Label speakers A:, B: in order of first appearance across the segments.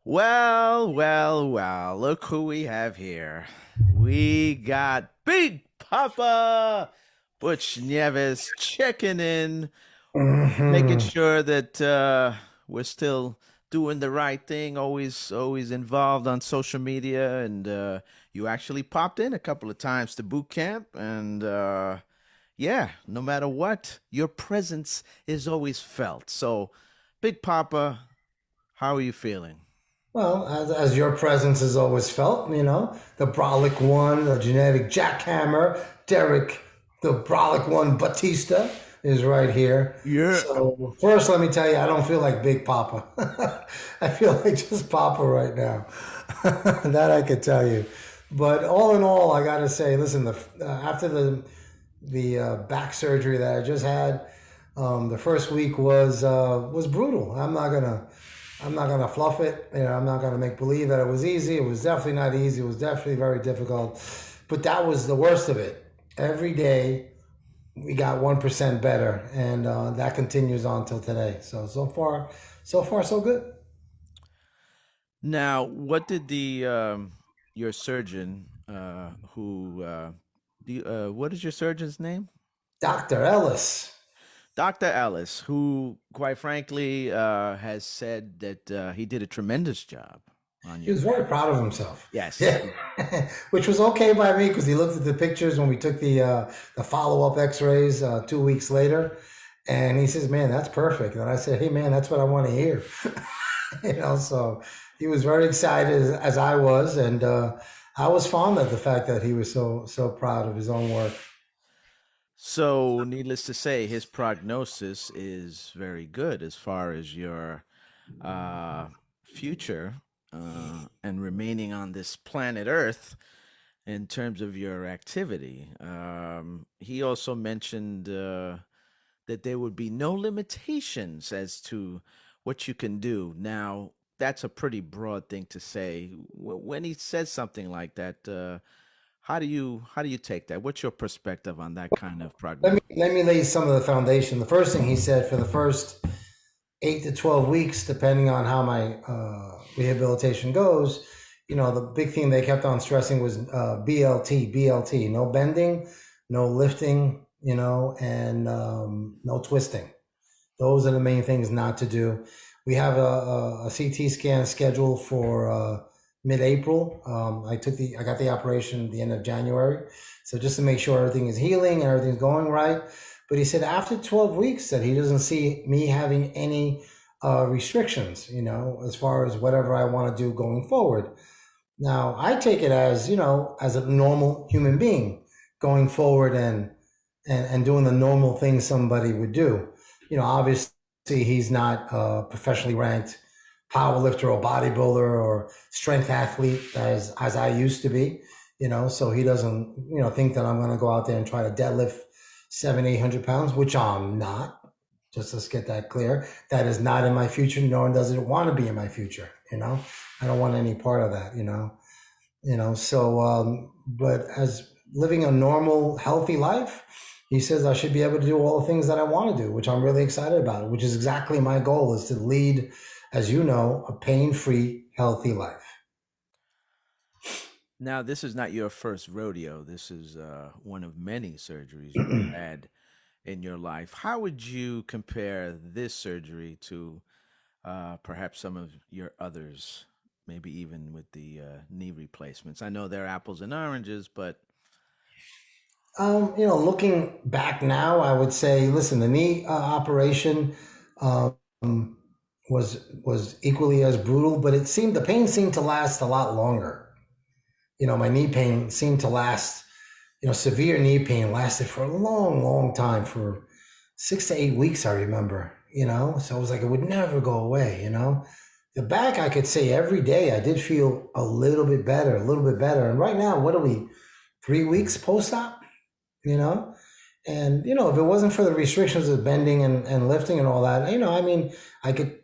A: Well, well, well, look who we have here. We got Big Papa Butch Nieves checking in, making
B: Hmm.
A: sure that we're still doing the right thing, always involved on social media. And you actually popped in a couple of times to boot camp. And yeah, no matter what, your presence is always felt. So, Big Papa, how are you feeling?
B: Well, as your presence is always felt, the Brolic One, the genetic jackhammer, Derek, the Brolic One Batista is right here.
A: Yeah.
B: So first, let me tell you, I don't feel like Big Papa. I feel like just Papa right now. That I could tell you. But all in all, I got to say, listen, after the back surgery that I just had, the first week was brutal. I'm not gonna fluff it. I'm not gonna make believe that it was easy. It was definitely not easy. It was definitely very difficult. But that was the worst of it. Every day we got 1% better, and that continues on till today. So far, so good.
A: Now, what did the your surgeon who what is your surgeon's name?
B: Dr. Ellis.
A: Dr. Ellis, who quite frankly has said that he did a tremendous job on
B: He
A: your
B: was very
A: back.
B: proud of himself.
A: Yes.
B: Yeah, which was okay by me because he looked at the pictures when we took the follow up X rays 2 weeks later, and he says, "Man, that's perfect." And I said, "Hey, man, that's what I want to hear." So he was very excited as I was, and I was fond of the fact that he was so proud of his own work.
A: So, needless to say, his prognosis is very good as far as your future and remaining on this planet Earth in terms of your activity. He also mentioned that there would be no limitations as to what you can do. Now, that's a pretty broad thing to say. When he says something like that, how do you take that? What's your perspective on that kind of
B: Let me
A: prognosis?
B: let me lay some of the foundation. The first thing he said for the first 8 to 12 weeks, depending on how my rehabilitation goes, the big thing they kept on stressing was BLT, BLT, no bending, no lifting, and no twisting. Those are the main things not to do. We have a CT scan scheduled for mid-April. I got the operation at the end of January, so just to make sure everything is healing and everything's going right. But he said after 12 weeks that he doesn't see me having any restrictions, as far as whatever I want to do going forward. Now I take it as as a normal human being going forward and doing the normal things somebody would do. Obviously he's not a professionally ranked power lifter or bodybuilder or strength athlete as I used to be. So he doesn't think that I'm going to go out there and try to deadlift 700-800 pounds, which I'm not. Just let's get that clear. That is not in my future, nor does it want to be in my future. I don't want any part of that. But as living a normal, healthy life, he says I should be able to do all the things that I want to do, which I'm really excited about, which is exactly my goal is to lead, as you know, a pain-free, healthy life.
A: Now, this is not your first rodeo. This is one of many surgeries you've had in your life. How would you compare this surgery to perhaps some of your others, maybe even with the knee replacements? I know they're apples and oranges, but
B: Looking back now, I would say, listen, the knee operation um, was equally as brutal, but the pain seemed to last a lot longer. My knee pain seemed to last. Severe knee pain lasted for a long, long time, for 6 to 8 weeks, I remember. So it was like it would never go away. The back, I could say every day I did feel a little bit better, a little bit better. And right now, what are we, 3 weeks post op? you know? And, if it wasn't for the restrictions of bending and lifting and all that, I mean, I could,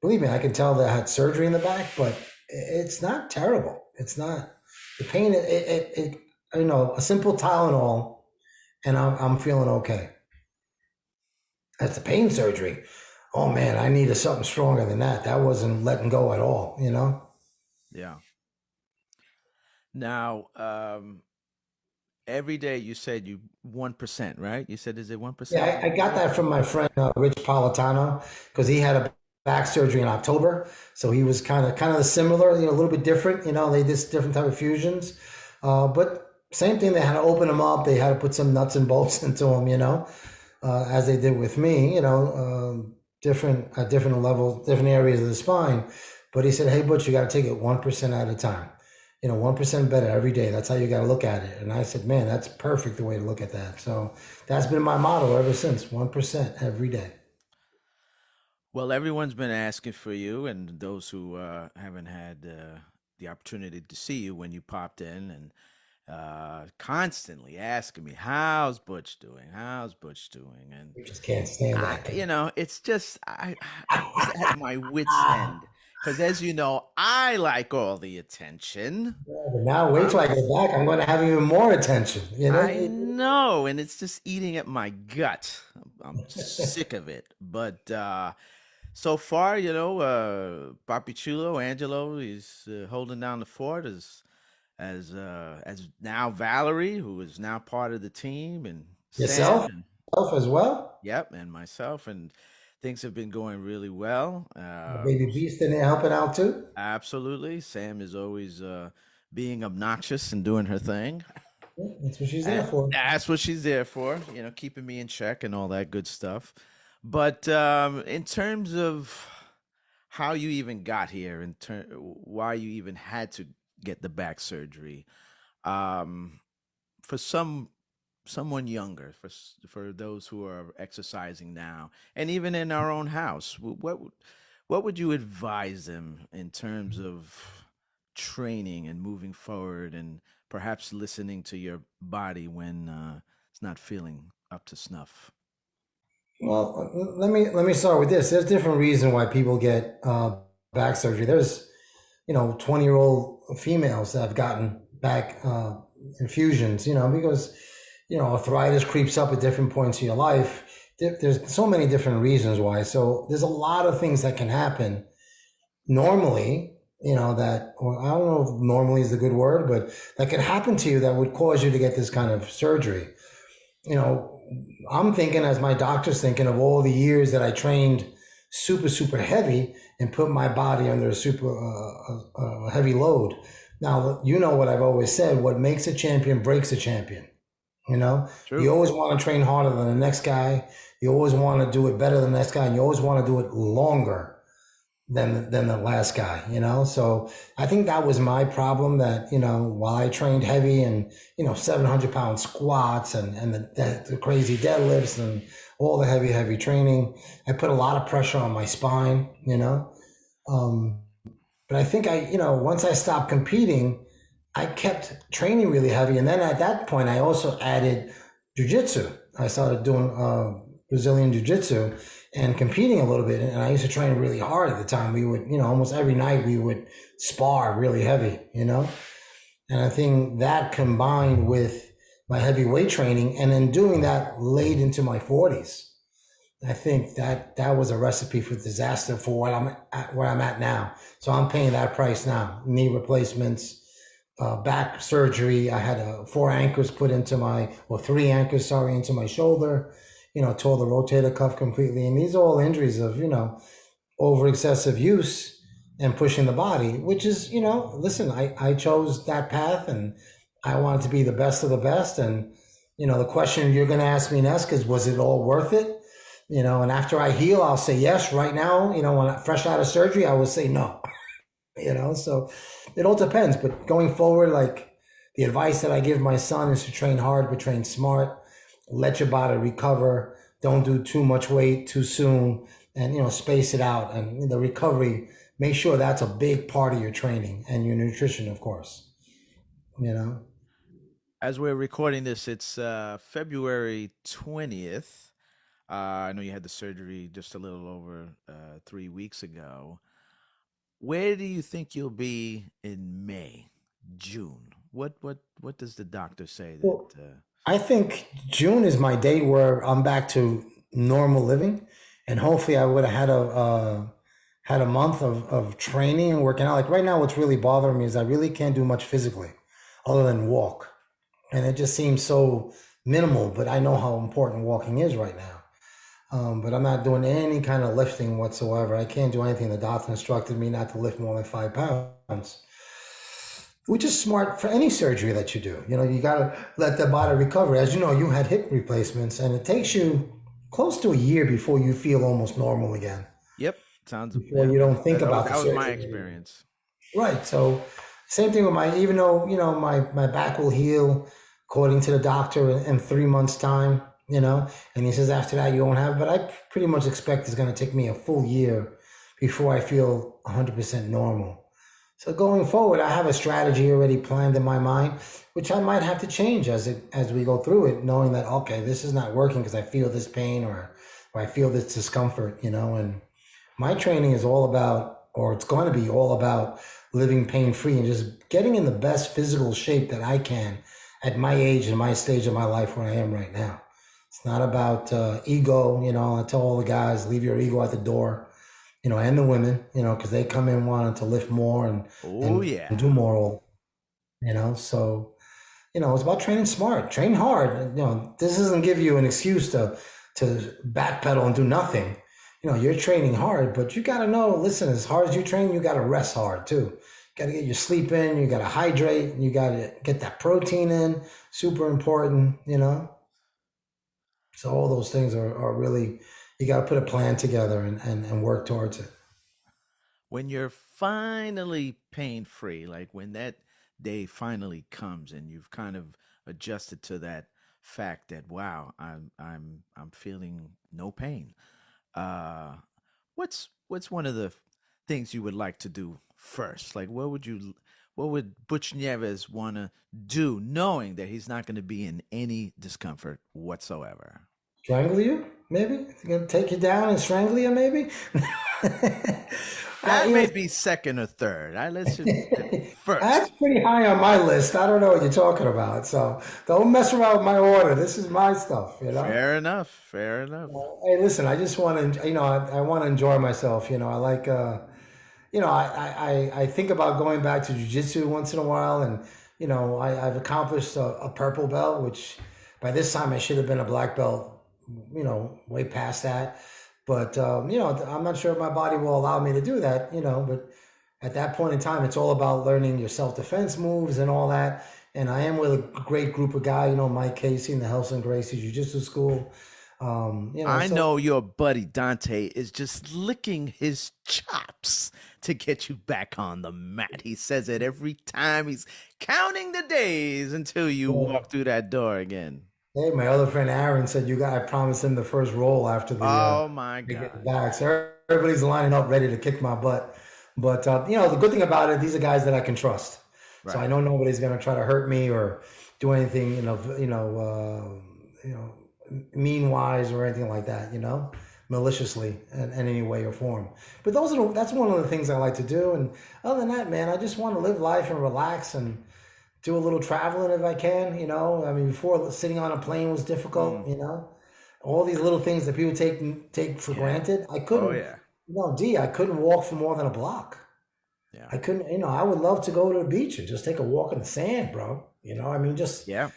B: believe me, I could tell that I had surgery in the back, but it's not terrible. It's not, the pain, a simple Tylenol and I'm feeling okay. That's the pain surgery. oh man, I needed something stronger than that. That wasn't letting go at all, you know?
A: Yeah. Now, every day you said you 1%, right? You said is it
B: Yeah,
A: 1%
B: I
A: every
B: got
A: day?
B: that from my friend Rich Politano because he had a back surgery in October, so he was kind of similar, a little bit different. They did different type of fusions, but same thing. They had to open him up. They had to put some nuts and bolts into him, as they did with me. Different at different levels, different areas of the spine. But he said, "Hey, Butch, you got to take it 1% at a time. 1% better every day. That's how you got to look at it." And I said, "Man, that's perfect the way to look at that." So that's been my motto ever since: 1% every day.
A: Well, everyone's been asking for you, and those who haven't had the opportunity to see you when you popped in, and constantly asking me, "How's Butch doing? How's Butch doing?" And
B: You just can't stand
A: I,
B: that guy.
A: it's just I'm just at my wits' end because, as you know, I like all the attention.
B: Yeah, but now wait
A: Uh,
B: till I get back. I'm going to have even more attention.
A: I know, and it's just eating at my gut. I'm sick of it. But so far, Papi Chulo, Angelo, he's holding down the fort as now Valerie, who is now part of the team, and Sam,
B: Yourself,
A: and
B: yourself as well.
A: yep, and myself, and things have been going really well.
B: The baby beast in there helping out too.
A: Absolutely, Sam is always being obnoxious and doing her thing.
B: Yeah, that's what she's there
A: And
B: for.
A: that's what she's there for, keeping me in check and all that good stuff. But in terms of how you even got here, why you even had to get the back surgery, um, for someone younger, for those who are exercising now, and even in our own house, what would you advise them in terms of training and moving forward, and perhaps listening to your body when it's not feeling up to snuff?
B: Well, let me start with this. There's different reasons why people get back surgery. There's 20-year-old females that have gotten back infusions. Because arthritis creeps up at different points in your life. There's so many different reasons why. So there's a lot of things that can happen normally. That, or I don't know if normally is the good word, but that could happen to you that would cause you to get this kind of surgery. you know, I'm thinking as my doctor's thinking of all the years that I trained super, super heavy and put my body under a super heavy load. Now, you know what I've always said: what makes a champion breaks a champion. You
A: True.
B: always want to train harder than the next guy. You always want to do it better than the next guy, and you always want to do it longer than the last guy, So I think that was my problem, that, while I trained heavy and, 700-pound squats and the crazy deadlifts and all the heavy training, I put a lot of pressure on my spine. Um, but I think once I stopped competing, I kept training really heavy. And then at that point, I also added jujitsu. I started doing Brazilian jiu-jitsu and competing a little bit. And I used to train really hard at the time. We would, almost every night we would spar really heavy. And I think that combined with my heavyweight training and then doing that late into my 40s, I think that was a recipe for disaster for where I'm at now. So I'm paying that price now. Knee replacements, back surgery. I had four anchors put into or three anchors, sorry, into my shoulder. Tore the rotator cuff completely. And these are all injuries of, over excessive use and pushing the body, which is, listen, I chose that path and I wanted to be the best of the best. And, the question you're going to ask me next is, was it all worth it? And after I heal, I'll say yes. Right now, when I'm fresh out of surgery, I will say no. So it all depends. But going forward, like, the advice that I give my son is to train hard, but train smart. Let your body recover. Don't do too much weight too soon, and space it out. And the recovery, make sure that's a big part of your training and your nutrition, of course. You know.
A: As we're recording this, it's February 20th. I know you had the surgery just a little over 3 weeks ago. Where do you think you'll be in May, June? What does the doctor say
B: Well,
A: that?
B: I think June is my date where I'm back to normal living. and hopefully I would have had a month of training and working out. Like right now, what's really bothering me is I really can't do much physically, other than walk, and it just seems so minimal. But I know how important walking is right now. But I'm not doing any kind of lifting whatsoever. I can't do anything. The doctor instructed me not to lift more than 5 pounds, which is smart for any surgery that you do. You know, you got to let the body recover. As you know, you had hip replacements, and it takes you close to a year before you feel almost normal again,
A: Yep. Sounds,
B: before
A: yeah.
B: you don't think
A: That was
B: about the
A: that was my
B: surgery anymore.
A: experience.
B: Right. So same thing with my, even though, my back will heal according to the doctor in 3 months time, and he says after that you won't have, but I pretty much expect it's going to take me a full year before I feel 100% normal. So going forward, I have a strategy already planned in my mind, which I might have to change as we go through it, knowing that okay, this is not working because I feel this pain or I feel this discomfort, and my training is all about, or it's going to be all about living pain free and just getting in the best physical shape that I can at my age and my stage of my life where I am right now. It's not about ego. I tell all the guys, leave your ego at the door, and the women, because they come in wanting to lift more and,
A: Oh
B: and,
A: yeah.
B: and do more, so, it's about training smart, train hard. This doesn't give you an excuse to backpedal and do nothing. You're training hard, but you got to know, listen, as hard as you train, you got to rest hard too. Got to get your sleep in, you got to hydrate, you got to get that protein in, super important. So all those things are really, you got to put a plan together and work towards it.
A: When you're finally pain free, like when that day finally comes and you've kind of adjusted to that fact that wow, I'm feeling no pain. Uh, what's one of the things you would like to do first? Like what would Butch Nieves want to do, knowing that he's not going to be in any discomfort whatsoever?
B: Strangle you, maybe? Gonna take you down and strangle you, maybe? I,
A: That
B: you know,
A: may be second or third. I let's just
B: That's
A: first.
B: pretty high on my list. I don't know what you're talking about. So don't mess around with my order. This is my stuff.
A: Fair enough. Fair enough.
B: Hey, listen, I just want to, I want to enjoy myself. I like, I think about going back to jujitsu once in a while. And, I've accomplished a purple belt, which by this time I should have been a black belt, way past that. But, I'm not sure if my body will allow me to do that, but at that point in time, it's all about learning your self defense moves and all that. And I am with a great group of guys, Mike Casey and the Hells and Gracie Jiu Jitsu School.
A: I
B: So
A: know your buddy Dante is just licking his chops to get you back on the mat. He says it every time. He's counting the days until you
B: yeah.
A: walk through that door again.
B: Hey, my other friend Aaron said you got. I promised him the first roll after
A: Oh my
B: they get
A: God.
B: back. So everybody's lining up ready to kick my butt. But the good thing about it, these are guys that I can trust. So I
A: Right.
B: know nobody's going to try to hurt me or do anything, mean wise or anything like that. Maliciously in any way or form. But that's one of the things I like to do. And other than that, man, I just want to live life and relax and do a little traveling if I can. I mean, before sitting on a plane was difficult.
A: Mm,
B: All these little things that people take for
A: yeah.
B: granted. I
A: Oh
B: couldn't,
A: yeah.
B: I couldn't walk for more than a block.
A: Yeah.
B: I couldn't, I would love to go to the beach and just take a walk in the sand, bro. I mean, just
A: Yeah.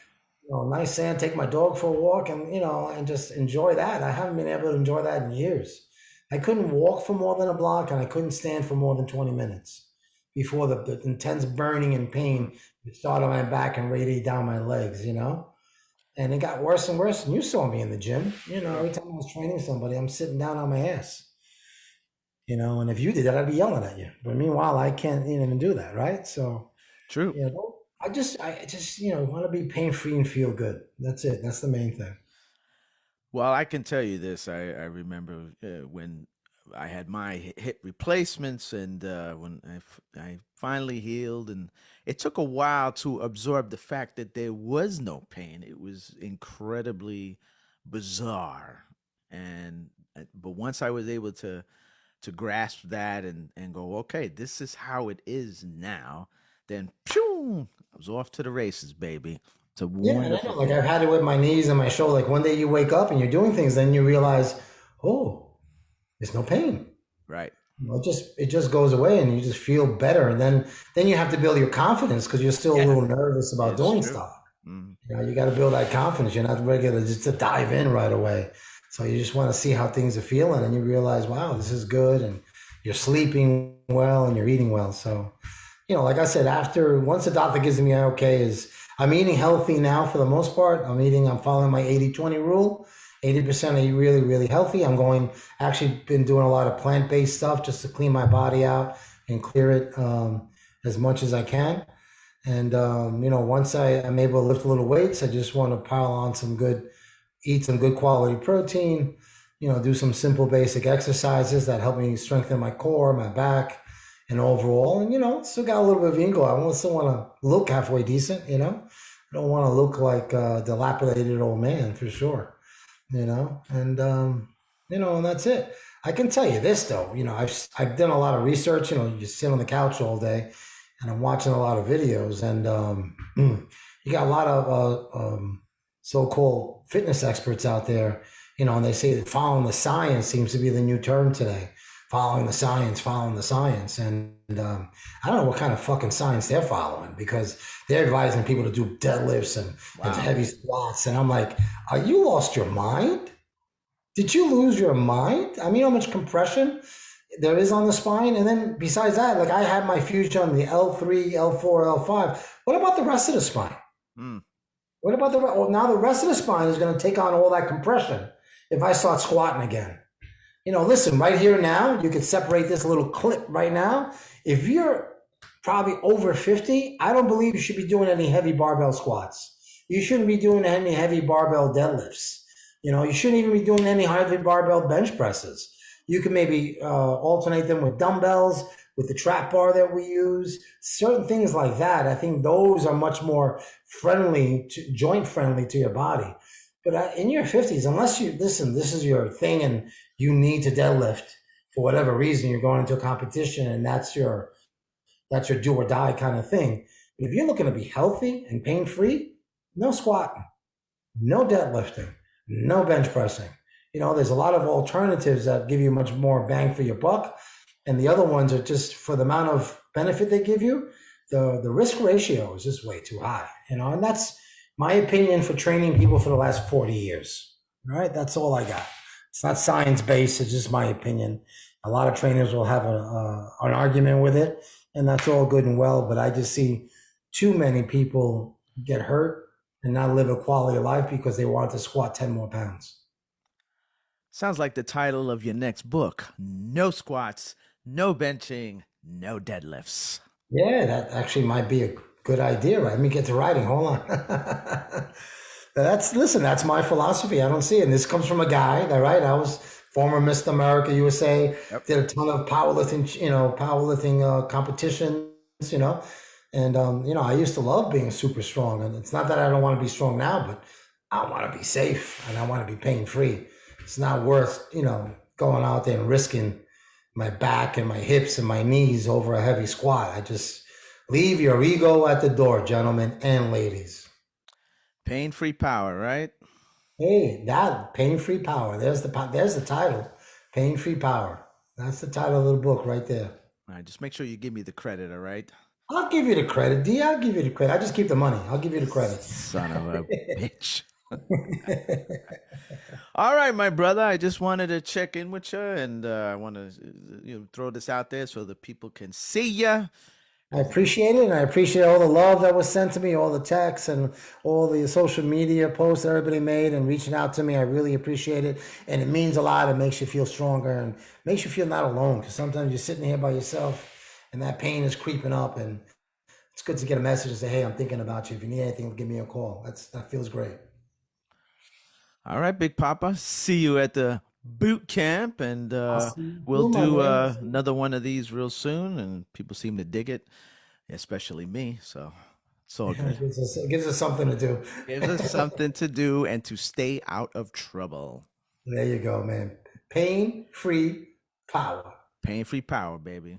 B: nice sand. Take my dog for a walk and just enjoy that. I haven't been able to enjoy that in years. I couldn't walk for more than a block, and I couldn't stand for more than 20 minutes before the intense burning and
A: Mm,
B: pain would start on my back and radiate down my legs. And it got worse and worse. And you saw me in the gym.
A: sure.
B: Every time I was training somebody, I'm sitting down on my ass. And if you did that, I'd be yelling at you. But meanwhile, I can't even do that, right? So,
A: True.
B: I just, want to be pain free and feel good. That's it. That's the main thing.
A: Well, I can tell you this. I remember when I had my hip replacements and when I finally healed, and it took a while to absorb the fact that there was no pain. It was incredibly bizarre. And but once I was able to grasp that and go, okay, this is how it is now, then pew, I was off to the races, baby. It's a
B: Yeah, and I
A: wonderful
B: know, like I've
A: feeling.
B: had it with my knees and my shoulder. Like one day you wake up and you're doing things, then you realize, oh. there's no pain.
A: Right.
B: It just goes away, and you just feel better. And then you have to build your confidence because you're still a
A: Yeah,
B: little nervous about
A: it's
B: doing
A: true.
B: stuff.
A: Mm.
B: You got to build that confidence. You're not ready just to dive in right away. So you just want to see how things are feeling, and you realize, wow, this is good, and you're sleeping well and you're eating well. So, like I said, after once the doctor gives me an okay, is I'm eating healthy now for the most part. I'm following my 80-20 rule. 80% are really, really healthy. Actually been doing a lot of plant-based stuff just to clean my body out and clear it as much as I can. And, once I'm able to lift a little weights, I just want to pile on eat some good quality protein, do some simple basic exercises that help me strengthen my core, my back, and overall. And, still got a little bit of ego. Still want to look halfway decent, I don't want to look like a dilapidated old man for sure, and that's it. I can tell you this though, I've done a lot of research, you sit on the couch all day and I'm watching a lot of videos, and you got a lot of so-called fitness experts out there, and they say that following the science seems to be the new term today. Following the science, and I don't know what kind of fucking science they're following, because they're advising people to do deadlifts and
A: Wow.
B: heavy squats, and I'm like, are you lost your mind? Did you lose your mind? I mean, how much compression there is on the spine. And then besides that, like I have my fusion on the L3, L4, L5. What about the rest of the spine?
A: Mm.
B: What about well, now the rest of the spine is going to take on all that compression if I start squatting again. Listen, right here now, you can separate this little clip right now. If you're probably over 50, I don't believe you should be doing any heavy barbell squats. You shouldn't be doing any heavy barbell deadlifts. You shouldn't even be doing any heavy barbell bench presses. You can maybe alternate them with dumbbells, with the trap bar that we use, certain things like that. I think those are much more joint friendly to your body. But in your 50s, unless this is your thing and you need to deadlift for whatever reason, you're going into a competition and that's your do or die kind of thing. But if you're looking to be healthy and pain free, no squatting, no deadlifting, no bench pressing. There's a lot of alternatives that give you much more bang for your buck, and the other ones are just for the amount of benefit they give you. The risk ratio is just way too high, and that's my opinion for training people for the last 40 years. All right, that's all I got. It's not science based. It's just my opinion. A lot of trainers will have an argument with it, and that's all good and well. But I just see too many people get hurt and not live a quality of life because they want to squat 10 more pounds.
A: Sounds like the title of your next book. No squats, no benching, no deadlifts.
B: Yeah, that actually might be a good idea. Right? Let me get to writing. Hold on. That's my philosophy. I don't see it. And this comes from a guy, right? I was former Mr. America USA,
A: Yep.
B: did a ton of powerlifting competitions, you know. And I used to love being super strong. And it's not that I don't want to be strong now, but I want to be safe and I want to be pain free. It's not worth, going out there and risking my back and my hips and my knees over a heavy squat. I just leave your ego at the door, gentlemen and ladies.
A: Pain free power, right?
B: Hey, that pain-free power. There's the title, pain-free power. That's the title of the book right there.
A: All right, just make sure you give me the credit, all right?
B: I'll give you the credit, D. I'll give you the credit. I just keep the money. I'll give you the credit.
A: Son of a bitch. All right, my brother. I just wanted to check in with you, and I want to throw this out there so that people can see you.
B: I appreciate it, and I appreciate all the love that was sent to me, all the texts and all the social media posts that everybody made and reaching out to me. I really appreciate it, and it means a lot. It makes you feel stronger and makes you feel not alone, because sometimes you're sitting here by yourself and that pain is creeping up, and it's good to get a message and say, hey, I'm thinking about you. If you need anything, give me a call. That feels great.
A: All right, Big Papa. See you at the boot camp, and
B: I'll see
A: we'll
B: you, my
A: do
B: man.
A: another one of these real soon. And people seem to dig it, especially me. So it's all good.
B: It gives us something to do.
A: Gives us something to do and to stay out of trouble.
B: There you go, man. Pain-free power.
A: Pain free power, baby.